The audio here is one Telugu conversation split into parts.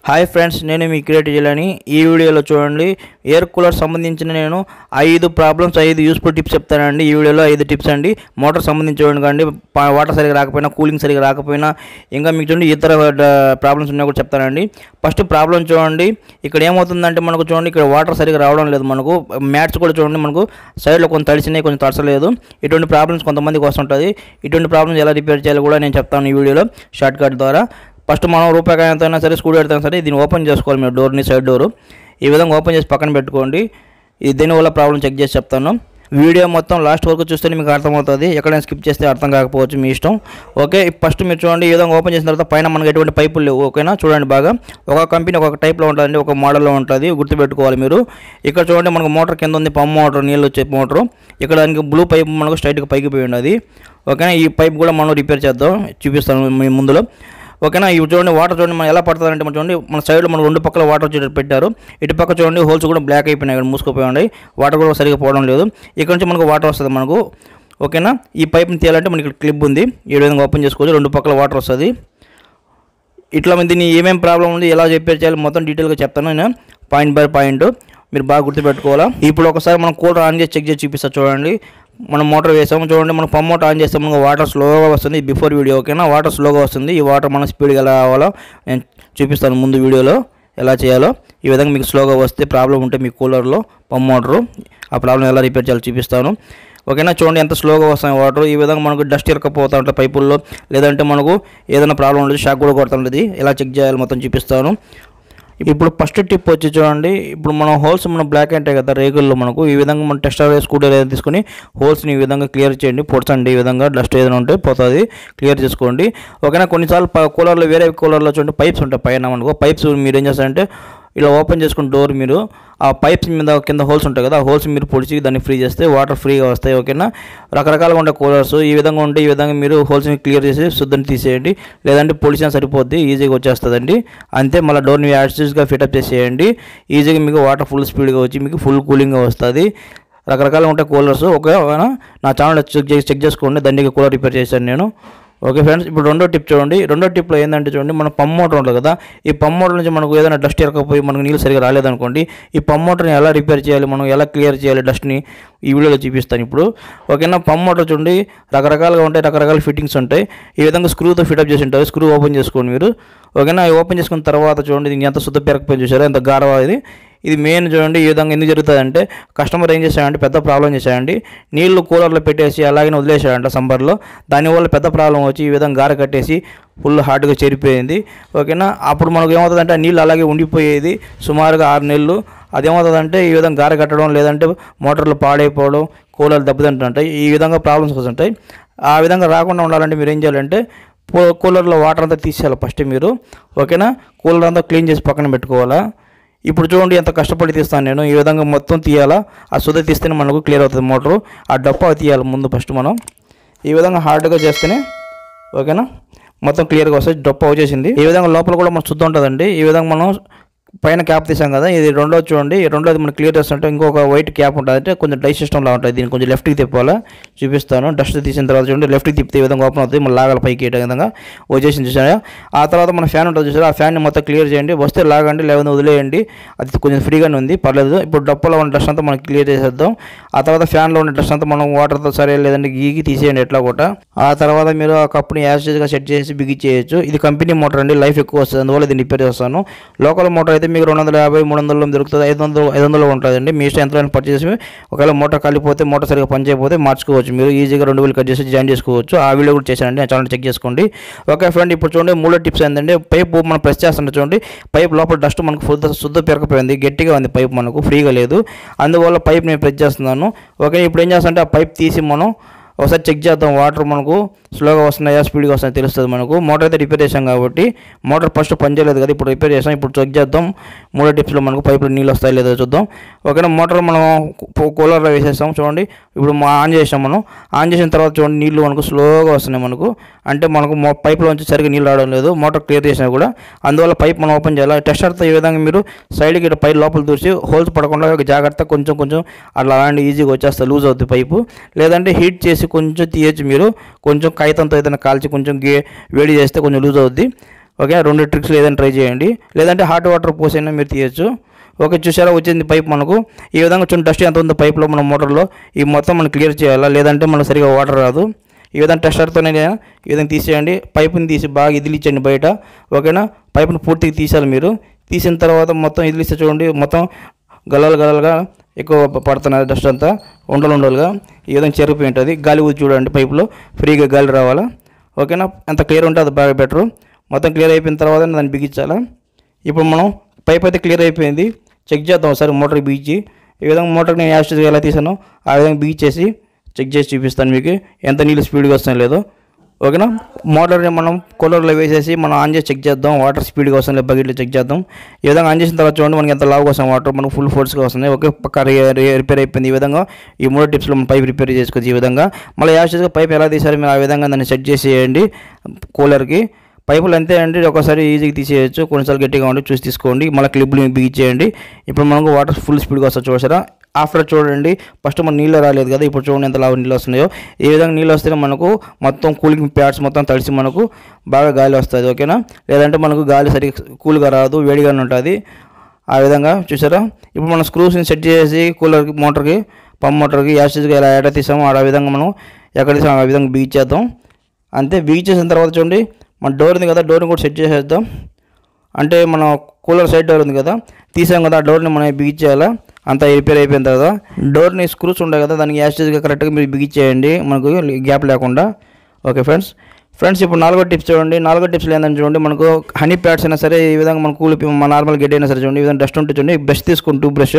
హాయ్ ఫ్రెండ్స్, నేను మీ క్రియేటివ్ జిల్లాని. ఈ వీడియోలో చూడండి, ఎయిర్ కూలర్ సంబంధించిన నేను 5 ప్రాబ్లమ్స్ 5 యూస్ఫుల్ టిప్స్ చెప్తానండి. ఈ వీడియోలో 5 టిప్స్ అండి. మోటార్ సంబంధించి చూడండి కండి, వాటర్ సరిగా రాకపోయినా, కూలింగ్ సరిగా రాకపోయినా, ఇంకా మీకు చూడండి ఇతర ప్రాబ్లమ్స్ ఉన్నా కూడా చెప్తానండి. ఫస్ట్ ప్రాబ్లం చూడండి, ఇక్కడ ఏమవుతుందంటే మనకు చూడండి, ఇక్కడ వాటర్ సరిగా రావడం లేదు. మనకు మ్యాట్స్ కూడా చూడండి, మనకు సైడ్లో కొంచెం తడిసినాయి, కొంచెం తడసలేదు. ఇటువంటి ప్రాబ్లమ్స్ కొంతమందికి వస్తుంటుంది. ఇటువంటి ప్రాబ్లమ్స్ ఎలా రిపేర్ చేయాలో కూడా నేను చెప్తాను ఈ వీడియోలో షార్ట్ కట్ ద్వారా. ఫస్ట్ మనం రూపాయి ఎంత అయినా సరే, స్క్రూ డ్రైవర్తో అయినా సరే దీన్ని ఓపెన్ చేసుకోవాలి. మీరు డోర్ని, సైడ్ డోరు ఈ విధంగా ఓపెన్ చేసి పక్కన పెట్టుకోండి. ఇది దీనివల్ల ప్రాబ్లం చెక్ చేసి చెప్తాను. వీడియో మొత్తం లాస్ట్ వరకు చూస్తే మీకు అర్థమవుతుంది. ఎక్కడైనా స్కిప్ చేస్తే అర్థం కాకపోవచ్చు, మీ ఇష్టం. ఓకే, ఫస్ట్ మీరు చూడండి, ఈ విధంగా ఓపెన్ చేసిన తర్వాత పైన మనకు ఎటువంటి పైపులు లేవు. ఓకేనా, చూడండి బాగా. ఒక కంపెనీ ఒక టైప్లో ఉంటుందండి, ఒక మోడల్లో ఉంటుంది, గుర్తుపెట్టుకోవాలి మీరు. ఇక్కడ చూడండి, మనకు మోటార్ కింద ఉంది, పంప్ మోటార్, నీళ్ళు వచ్చే మోటారు. ఇక్కడ దానికి బ్లూ పైప్ మనకు స్ట్రైట్గా పైకి పోయి ఉన్నది. ఓకేనా, ఈ పైప్ కూడా మనం రిపేర్ చేద్దాం, చూపిస్తాను మీ ముందులో. ఓకేనా, ఇవి చూడండి, వాటర్ చూడండి మనం ఎలా పడుతుందంటే, మనం చూడండి మన సైడ్లో మనం 2 పక్కల వాటర్ వచ్చేటట్టు పెట్టారు. ఇటు పక్క చూడండి, హోల్స్ కూడా బ్లాక్ అయిపోయినాయి, ఇక్కడ మూసుకుపోయి ఉన్నాయి, వాటర్ కూడా సరిగా పోవడం లేదు. ఇక్కడ నుంచి మనకు వాటర్ వస్తుంది మనకు. ఓకేనా, ఈ పైప్ని తీయాలంటే మనకి ఇక్కడ క్లిప్ ఉంది, ఈ విధంగా ఓపెన్ చేసుకోవచ్చు, 2 పక్కల వాటర్ వస్తుంది. ఇట్లా దీన్ని ఏమేమి ప్రాబ్లం ఉంది, ఎలా రిపేర్ చేయాలి మొత్తం డీటెయిల్గా చెప్తాను నేను, పాయింట్ బై పాయింట్. మీరు బాగా గుర్తుపెట్టుకోవాలా. ఇప్పుడు ఒకసారి మనం కూలర్ ఆన్ చేసి చెక్ చేసి చూపిస్తా చూడండి. మనం మోటార్ వేసాము చూడండి, మనం పంప్ మోటార్ ఆన్ చేస్తే మనకు వాటర్ స్లోగా వస్తుంది. Before video. ఓకేనా, వాటర్ స్లోగా వస్తుంది. ఈ వాటర్ మనం స్పీడ్గా ఎలా రావాలో నేను చూపిస్తాను ముందు వీడియోలో, ఎలా చేయాలో. ఈ విధంగా మీకు స్లోగా వస్తే ప్రాబ్లం ఉంటే మీ కూలర్లో పంప్ మోటారు, ఆ ప్రాబ్లం ఎలా రిపేర్ చేయాలో చూపిస్తాను. ఓకేనా, చూడండి ఎంత స్లోగా వస్తాయి వాటర్. ఈ విధంగా మనకు డస్ట్ ఇరకపోతూ ఉంటుంది పైపుల్లో, లేదంటే మనకు ఏదైనా ప్రాబ్లం ఉంటుంది, షాక్ కూడా కొడుతుంటుంది. ఎలా చెక్ చేయాలి మొత్తం చూపిస్తాను. ఇప్పుడు ఫస్ట్ టిప్ వచ్చి చూడండి, ఇప్పుడు మనం హోల్స్ మనం బ్లాక్ ఉంటాయి కదా రేకుల్లో, మనకు ఈ విధంగా మనం టెస్టర్ స్కూటర్ ఏదైనా తీసుకొని హోల్స్ని ఈ విధంగా క్లియర్ చేయండి, పొడచండి. ఈ విధంగా డస్ట్ ఏదైనా ఉంటే పోతుంది, క్లియర్ చేసుకోండి. ఓకేనా, కొన్నిసార్లు కూలర్లో, వేరే కూలర్లో చూడండి పైప్స్ ఉంటాయి పైన మనకు. పైప్స్ మీరు ఏం చేస్తారంటే ఇలా ఓపెన్ చేసుకుని డోర్, మీరు ఆ పైప్స్ మీద కింద హోల్స్ ఉంటాయి కదా, ఆ హోల్స్ మీరు పొడిచి దాన్ని ఫ్రీ చేస్తే వాటర్ ఫ్రీగా వస్తాయి. ఓకేనా, రకరకాలుగా ఉండే కూలర్స్ ఈ విధంగా ఉంటే, ఈ విధంగా మీరు హోల్స్ని క్లియర్ చేసి శుద్ధని తీసేయండి, లేదంటే పొడిచినా సరిపోద్ది, ఈజీగా వచ్చేస్తుందండి. అంతే, మళ్ళీ డోర్ని యాడ్స్గా ఫిటప్ చేసేయండి. ఈజీగా మీకు వాటర్ ఫుల్ స్పీడ్గా వచ్చి మీకు ఫుల్ కూలింగ్గా వస్తుంది. రకరకాలుగా ఉంటాయి కూలర్స్. ఓకేనా, నా ఛానల్ చెక్ చేసుకోండి, దండిగా కూలర్ రిపేర్ చేశాను నేను. ఓకే ఫ్రెండ్స్, ఇప్పుడు రెండో టిప్ చూడండి. రెండో టిప్లో ఏంటంటే చూడండి, మన పంప్ మోటార్ ఉంటుంది కదా, ఈ పంప్ మోటార్ నుంచి మనకు ఏదైనా డస్ట్ ఎరకపోయి మనకు నీళ్ళు సరిగా రాలేదనుకోండి, ఈ పంప్ మోటార్ని ఎలా రిపేర్ చేయాలి, మనం ఎలా క్లియర్ చేయాలి డస్ట్ని ఈ వీడియోలో చూపిస్తాను ఇప్పుడు. ఓకేనా, పంప్ మోటార్ చూడండి రకరకాలుగా ఉంటాయి, రకరకాల ఫిట్టింగ్స్ ఉంటాయి. ఈ విధంగా స్క్రూతో ఫిటప్ చేసి ఉంటారు. స్క్రూ ఓపెన్ చేసుకోండి మీరు. ఓకేనా, ఓపెన్ చేసుకున్న తర్వాత చూడండి, దీనికి ఎంత శుద్ధ పెరకపోయి చూసారో, ఎంత గారవా ఇది మెయిన్ చూడండి. ఈ విధంగా ఎందుకు జరుగుతుందంటే, కస్టమర్ ఏం చేశాడంటే పెద్ద ప్రాబ్లం చేశాడండి, నీళ్లు కూలర్లో పెట్టేసి అలాగే వదిలేశాడంట సమ్మర్లో. దానివల్ల పెద్ద ప్రాబ్లం వచ్చి ఈ విధంగా గార కట్టేసి ఫుల్ హార్డ్గా చేరిపోయింది. ఓకేనా, అప్పుడు మనకు ఏమవుతుందంటే ఆ నీళ్ళు అలాగే ఉండిపోయేది సుమారుగా 6 నెలలు. అదేమవుతుందంటే ఈ విధంగా గార కట్టడం, లేదంటే మోటార్లు పాడైపోవడం, కూలర్లు దెబ్బతింటుంటాయి. ఈ విధంగా ప్రాబ్లమ్స్ వస్తుంటాయి. ఆ విధంగా రాకుండా ఉండాలంటే మీరు ఏం చేయాలంటే, కూలర్లో వాటర్ అంతా తీసేయాలి ఫస్ట్ మీరు. ఓకేనా, కూలర్ అంతా క్లీన్ చేసి పక్కన పెట్టుకోవాలా. ఇప్పుడు చూడండి ఎంత కష్టపడి తీస్తాను నేను. ఈ విధంగా మొత్తం తీయాలా, ఆ సుధ తీస్తేనే మనకు క్లియర్ అవుతుంది మోటారు. ఆ డప్పా తీయాలి ముందు ఫస్ట్ మనం. ఈ విధంగా హార్డ్గా చేస్తేనే ఓకేనా మొత్తం క్లియర్గా వస్తుంది. డప్పా వచ్చేసింది. ఈ విధంగా లోపల కూడా మనం శుద్ధ ఉంటుందండి. ఈ విధంగా మనం పైన క్యాప్ తీసాం కదా, ఇది రెండోది చూడండి. రెండోది మనం క్లియర్ చేస్తుంటే ఇంకొక వైట్ క్యాప్ ఉంటుంది, అంటే కొంచెం డై సిస్టమ్లా ఉంటుంది. దీన్ని కొంచెం లెఫ్ట్కి తిప్పాలా, చూపిస్తాను. డస్ట్ తీసిన తర్వాత చూడండి, లెఫ్ట్కి తిప్పితే ఈ విధంగా ఓపెన్ అవుతుంది, మళ్ళీ లాగాలి పైకి ఈ విధంగా వచ్చేసింది చూసారా. ఆ తర్వాత మన ఫ్యాన్ ఉంటుంది చూసారా, ఆ ఫ్యాన్ని మొత్తం క్లియర్ చేయండి. వస్తే లాగండి, లేకపోతే వదిలేయండి, అది కొంచెం ఫ్రీగానే ఉంది, పర్లేదు. ఇప్పుడు డప్పలో ఉన్న డస్ట్ అంతా మనం క్లియర్ చేసేద్దాం. ఆ తర్వాత ఫ్యాన్లో ఉన్న డస్ట్ అంతా మనం వాటర్తో సరే లేదంటే గీకి తీసేయండి ఎట్లా కూడా. ఆ తర్వాత మీరు ఆ కప్పుని యాస్టేజ్గా సెట్ చేసి బిగించేయచ్చు. ఇది కంపెనీ మోటార్ అండి, లైఫ్ ఎక్కువ వస్తుంది, అందువల్ల దీన్ని రిపేర్ చేస్తాను. లోకల్ మోటార్ అయితే మీకు 250, 300 దొరుకుతుంది, 500 ఉంటుందండి. మీ ఇష్టం ఎంతలో పర్చేసి, ఒకవేళ మోటార్ కాలిపోతే, మోటార్ సరిగా పనిచేయకపోతే మార్చుకోవచ్చు. మీరు ఈజీగా 2000 కట్ చేసి జాయిన్ చేసుకోవచ్చు. ఆ వీడియో కూడా చేశానండి, ఆ ఛానల్ చెక్ చేసుకోండి. ఓకే ఫ్రెండ్, ఇప్పుడు చూడండి మూడో టిప్స్ ఏంటంటే, పైప్ మనం ప్రెస్ చేస్తుంటే చూడండి, పైప్ లోపల డస్ట్ మనకు శుద్ధ పెరకపోయింది, గట్టిగా ఉంది పైప్, మనకు ఫ్రీగా లేదు. అందువల్ల పైప్ నేను ప్రెస్ చేస్తున్నాను. ఓకే, ఇప్పుడు ఏం చేస్తానంటే ఆ పైప్ తీసి మనం ఒకసారి చెక్ చేద్దాం, వాటర్ మనకు స్లోగా వస్తున్నాయా స్పీడ్గా వస్తున్నాయో తెలుస్తుంది మనకు. మోటార్ అయితే రిపేర్ చేసాం కాబట్టి, మోటార్ ఫస్ట్ పనిచేయలేదు కదా, ఇప్పుడు రిపేర్ చేసాం. ఇప్పుడు చెక్ చేద్దాం మూడో టిప్స్లో మనకు పైపులో నీళ్ళు వస్తాయో లేదో చూద్దాం. ఓకేనా, మోటార్ మనం కూలర్లో వేసేస్తాం చూడండి. ఇప్పుడు ఆన్ చేసాం మనం. ఆన్ చేసిన తర్వాత చూడండి, నీళ్ళు మనకు స్లోగా వస్తున్నాయి మనకు, అంటే మనకు పైపులోంచి సరిగ్గా నీళ్ళు రావడం లేదు, మోటార్ క్లియర్ చేసినా కూడా. అందువల్ల పైప్ మనం ఓపెన్ చేయాలి. టెస్టర్తో ఈ విధంగా మీరు సైడ్కి ఇటు పై లోపల దూసి హోల్స్ పడకుండా జాగ్రత్త కొంచెం అట్లా అలాంటి ఈజీగా వచ్చేస్తుంది, లూజ్ అవుతుంది పైపు. లేదంటే హీట్ చేసి కొంచెం తీయచ్చు మీరు, కొంచెం కాగితంతో ఏదైనా కాల్చి కొంచెం వేడి చేస్తే కొంచెం లూజ్ అవుద్ది. ఓకే, 2 ట్రిక్స్ ఏదైనా ట్రై చేయండి, లేదంటే హాట్ వాటర్ పోసైనా మీరు తీయచ్చు. ఓకే, చూసారా వచ్చింది పైప్ మనకు. ఈ విధంగా చూడండి డస్ట్ ఎంత ఉందో పైప్లో మన మోటార్లో, ఈ మొత్తం మనం క్లియర్ చేయాలా, లేదంటే మనకు సరిగా వాటర్ రాదు. ఈ విధంగా టెస్టర్తోనే ఈ విధంగా తీసేయండి, పైపుని తీసి బాగా ఇదిలించండి బయట. ఓకేనా, పైపుని పూర్తిగా తీసేయాలి మీరు. తీసిన తర్వాత మొత్తం ఇదిలిస్తే చూడండి మొత్తం గలలుగా ఎక్కువ పడుతున్నది డస్ట్ అంతా, ఉండలుగా ఈ విధంగా చెరిపోయి ఉంటుంది. గాలి ఊది చూడండి పైపులో ఫ్రీగా గాలి రావాలా. ఓకేనా, ఎంత క్లియర్ ఉంటే అది బాగా బెటరు. మొత్తం క్లియర్ అయిపోయిన తర్వాత దాన్ని బిగించాలా. ఇప్పుడు మనం పైప్ అయితే క్లియర్ అయిపోయింది, చెక్ చేద్దాం ఒకసారి మోటార్ బిగించి. ఈ విధంగా మోటార్ నేను యాస్టేజ్ ఎలా తీసానో ఆ విధంగా బిగించేసి చెక్ చేసి చూపిస్తాను మీకు ఎంత నీళ్ళు స్పీడ్గా వస్తాయో లేదో. ఓకేనా, మోటార్ని మనం కూలర్లో వేసేసి మనం ఆన్ చేసి చెక్ చేద్దాం, వాటర్ స్పీడ్గా వస్తుంది లేదు బకెట్లో చెక్ చేద్దాం. ఈ విధంగా ఆన్ చేసిన తర్వాత చూడండి మనకి ఎంత లావుగా వస్తుంది వాటర్, మనకు ఫుల్ ఫోర్స్గా వస్తుంది. ఓకే, పక్క రిపేర్ అయిపోయింది. ఈ విధంగా ఈ 3 టిప్స్లో మనం పైప్ రిపేర్ చేసుకోవచ్చు. ఈ విధంగా మళ్ళీ యాస్టేజ్గా పైప్ ఎలా తీసారు మీరు ఆ విధంగా దాన్ని సెట్ చేసేయండి కూలర్కి. పైపులు అంతే అండి, ఒకసారి ఈజీగా తీసేయచ్చు, కొన్నిసార్లు గట్టిగా ఉండి చూసి తీసుకోండి. మళ్ళీ క్లిప్లు బిగించేయండి. ఇప్పుడు మనకు వాటర్ ఫుల్ స్పీడ్గా వస్తుంది చూసారా. ఆఫ్టర్ చూడండి ఫస్ట్ మన నీళ్ళు రాలేదు కదా, ఇప్పుడు చూడండి ఎంత లావు నీళ్ళు వస్తున్నాయో. ఈ విధంగా నీళ్ళు వస్తేనే మనకు మొత్తం కూలింగ్ ప్యాడ్స్ మొత్తం తడిసి మనకు బాగా గాలి వస్తుంది. ఓకేనా, లేదంటే మనకు గాలి సరిగ్గా కూల్గా రాదు, వేడిగానే ఉంటుంది. ఆ విధంగా చూసారా. ఇప్పుడు మనం స్క్రూస్ని సెట్ చేసి కూలర్కి మోటార్కి పంప్ మోటార్కి యాస్టేజ్గా ఎలా ఎడ తీసామో ఆ విధంగా మనం ఎక్కడ తీసామో ఆ విధంగా బిగించేద్దాం. అంతే, బిగించేసిన తర్వాత చూడండి మన డోర్ ఉంది కదా, డోర్ని కూడా సెట్ చేసేద్దాం. అంటే మన కూలర్ సైడ్ డోర్ ఉంది కదా, తీసాం కదా, ఆ డోర్ని మనం బిగించేయాలా. అంతా రిపేర్ అయిపోయిన తర్వాత డోర్ని స్క్రూస్ ఉంటాయి కదా, దానికి యాస్టేజ్గా కరెక్ట్గా మీరు బిగించేయండి మనకు గ్యాప్ లేకుండా. ఓకే ఫ్రెండ్స్ ఇప్పుడు 4వ టిప్స్ చూడండి. 4వ టిప్స్లో ఏంటంటే చూడండి మనకు హనీ ప్యాడ్స్ అయినా సరే ఈ విధంగా మన కూలి నార్మల్ గడ్డి అయినా సరే చూడండి ఈ విధంగా డస్ట్ ఉంటే చూడండి బ్రష్ తీసుకుంటూ బ్రష్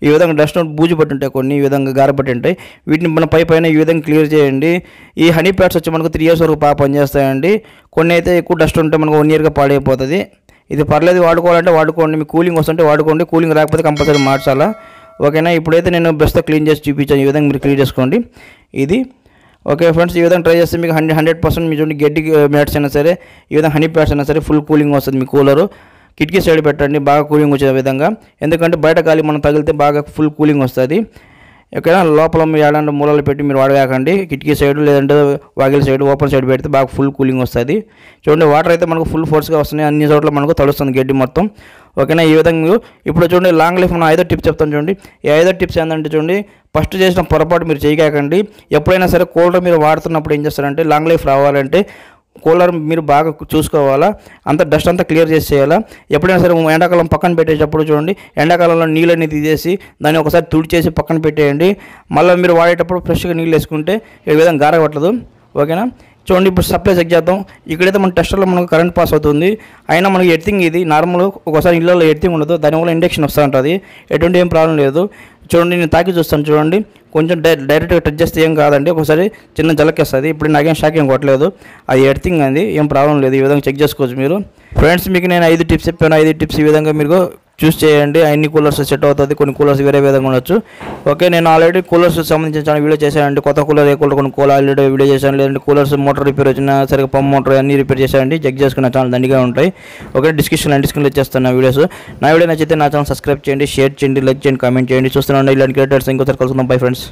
ఈ విధంగా డస్ట్ బూజు పట్టి ఉంటాయి, కొన్ని ఈ విధంగా గారపట్టి ఉంటాయి. వీటిని మన పైన ఈ విధంగా క్లియర్ చేయండి. ఈ హనీ ప్యాడ్స్ వచ్చి మనకు 3 years వరకు బాగా పనిచేస్తాయండి. కొన్ని అయితే ఎక్కువ డస్ట్ ఉంటే మనకు 1 yearగా పాడైపోతుంది. ఇది పర్లేదు, వాడుకోవాలంటే వాడుకోండి, మీకు కూలింగ్ వస్తుంటే వాడుకోండి, కూలింగ్ రాకపోతే కంపల్సరీ మార్చాలా. ఓకేనా, ఇప్పుడైతే నేను బ్రష్తో క్లీన్ చేసి చూపించాను, ఈ విధంగా మీరు క్లీన్ చేసుకోండి ఇది. ఓకే ఫ్రెండ్స్, ఈ విధంగా ట్రై చేస్తే మీకు 100% మీ చూడండి గడ్డి మ్యాట్స్ అయినా సరే ఈ విధంగా హనీ ప్యాడ్స్ అయినా సరే ఫుల్ కూలింగ్ వస్తుంది. మీ కూలరు కిటికీ సైడ్ పెట్టండి, బాగా కూలింగ్ వచ్చే విధంగా. ఎందుకంటే బయట గాలి మనం తగిలితే బాగా ఫుల్ కూలింగ్ వస్తుంది. ఓకేనా, లోపల మీరు ఏడాంటి మూలలు పెట్టి మీరు వాడగాకండి, కిటికీ సైడ్ లేదంటే వాగిల్ సైడ్ ఓపెన్ సైడ్ పెడితే బాగా ఫుల్ కూలింగ్ వస్తుంది. చూడండి వాటర్ అయితే మనకు ఫుల్ ఫోర్స్గా వస్తున్నాయి, అన్ని చోట్ల మనకు తడుస్తుంది గడ్డి మొత్తం. ఓకేనా, ఈ విధంగా ఇప్పుడు చూడండి లాంగ్ లైఫ్ మనం 5వ టిప్స్ చెప్తాను చూడండి. ఈ 5వ టిప్స్ ఏంటంటే చూడండి ఫస్ట్ చేసిన పొరపాటు మీరు చేయకండి. ఎప్పుడైనా సరే కూలర్ మీరు వాడుతున్నప్పుడు ఏం చేస్తారంటే లాంగ్ లైఫ్ రావాలంటే కూలర్ మీరు బాగా చూసుకోవాలా, అంత డస్ట్ అంతా క్లియర్ చేసి చేయాలా. ఎప్పుడైనా సరే ఎండాకాలం పక్కన పెట్టేటప్పుడు చూడండి ఎండాకాలంలో నీళ్ళని తీసేసి దాన్ని ఒకసారి తుడిచేసి పక్కన పెట్టేయండి. మళ్ళీ మీరు వాడేటప్పుడు ఫ్రెష్గా నీళ్ళు వేసుకుంటే ఈ విధంగా గారగొట్టదు. ఓకేనా, చూడండి ఇప్పుడు సప్లై చెక్ చేద్దాం. ఇక్కడైతే మన టెస్టర్లో మనకు కరెంట్ పాస్ అవుతుంది, అయినా మనకి ఎర్తింగ్ ఇది నార్మల్. ఒకసారి ఇళ్ళలో ఎర్తింగ్ ఉండదు, దానివల్ల ఇండక్షన్ వస్తూ ఉంటుంది, ఎటువంటి ఏం ప్రాబ్లం లేదు. చూడండి నేను తాకి చూస్తాను చూడండి, కొంచెం డైరెక్ట్గా టచ్ చేస్తే ఏం కాదండి, ఒకసారి చిన్న జలకేస్తుంది. ఇప్పుడు నాకేం షాక్ ఏం కొట్టలేదు, అది ఎర్తింగ్ అంది, ఏం ప్రాబ్లం లేదు. ఈ విధంగా చెక్ చేసుకోవచ్చు మీరు. ఫ్రెండ్స్ మీకు నేను 5 టిప్స్ చెప్పాను, 5 టిప్స్ ఈ విధంగా మీరు చూస్ చేయండి. అన్ని కూలర్స్ సెట్ అవుతుంది, కొన్ని కూలర్స్ వేరే విధంగా ఉండొచ్చు. ఓకే, నేను ఆల్రెడీ కూలర్స్ సంబంధించిన వీడియో చేశానండి. కొత్త కూలర్ ఏ కూలర్ కొనుక్కోవాలి ఆల్రెడీ వీడియో చేశాను. లేదంటే కూలర్స్ మోటార్ రిపేర్ వచ్చినా సరిగ్గా పంప్ మోటార్ అన్ని రిపేర్ చేశానండి, చెక్ చేసుకున్న ఛానల్ దండిగా ఉంటాయి. ఓకే, డిస్క్రిప్షన్లో ఇచ్చేస్తాను నా వీడియోస్. నా వీడియో నచ్చితే నా ఛానల్ సబ్స్క్రైబ్ చేయండి, షేర్ చేయండి, లైక్ చేయండి, కామెంట్ చేయండి. చూస్తున్నాను ఇలాంటి క్రియేటర్స్ ఇంకోసారి కలుసుకుందాం. Bye friends.